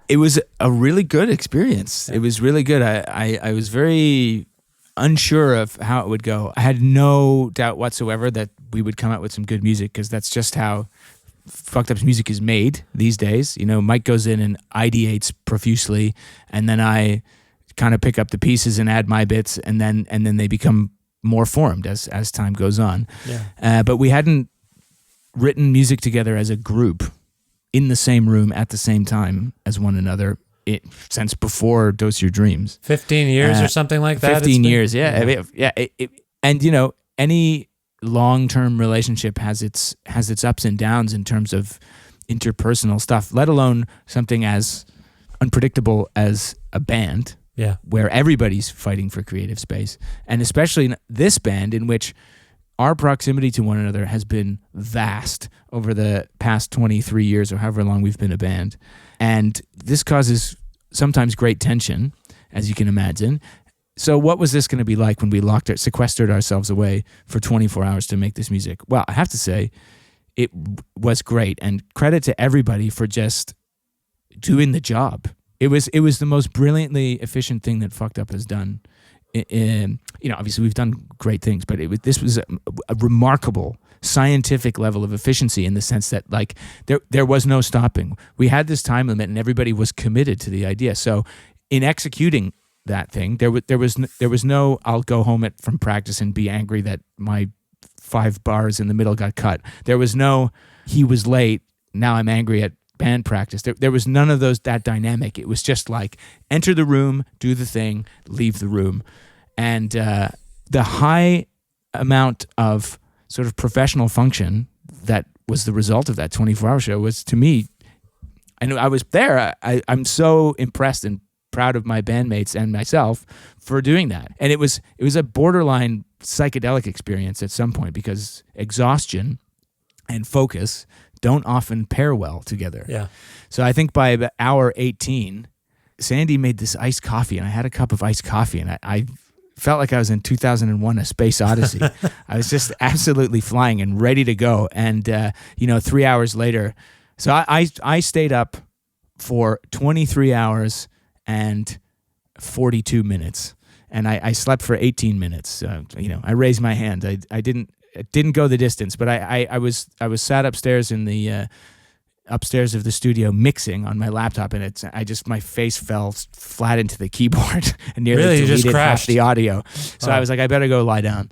It was a really good experience. It was really good. I was very unsure of how it would go. I had no doubt whatsoever that we would come out with some good music, because that's just how Fucked Up's music is made these days. You know, Mike goes in and ideates profusely, and then I kind of pick up the pieces and add my bits, and then they become more formed as time goes on. Yeah. But we hadn't written music together as a group in the same room at the same time as one another since before Dose Your Dreams. 15 years or something like that? 15 years, yeah. And, you know, any long-term relationship has its ups and downs in terms of interpersonal stuff, let alone something as unpredictable as a band. Yeah. Where everybody's fighting for creative space. And especially in this band, in which our proximity to one another has been vast over the past 23 years or however long we've been a band. And this causes sometimes great tension, as you can imagine. So what was this going to be like when we sequestered ourselves away for 24 hours to make this music? Well, I have to say, it was great. And credit to everybody for just doing the job. It was the most brilliantly efficient thing that Fucked Up has done. You know, obviously we've done great things, but this was a remarkable scientific level of efficiency, in the sense that, like, there was no stopping. We had this time limit, and everybody was committed to the idea. So in executing that thing, there was no I'll go home from practice and be angry that my 5 bars in the middle got cut. There was no he was late, now I'm angry at band practice. There was none of that dynamic. It was just like, enter the room, do the thing, leave the room. And the high amount of sort of professional function that was the result of that 24-hour show was, to me, I knew I was there. I'm so impressed and proud of my bandmates and myself for doing that. And it was a borderline psychedelic experience at some point, because exhaustion and focus don't often pair well together. Yeah. So I think by about hour 18, Sandy made this iced coffee, and I had a cup of iced coffee, and I felt like I was in 2001: A Space Odyssey. I was just absolutely flying and ready to go. And 3 hours later, so I stayed up for 23 hours and 42 minutes, and I slept for 18 minutes. I raised my hand. I didn't go the distance, but I was sat upstairs in the upstairs of the studio mixing on my laptop, and my face fell flat into the keyboard and nearly deleted half the audio. So I was like, I better go lie down.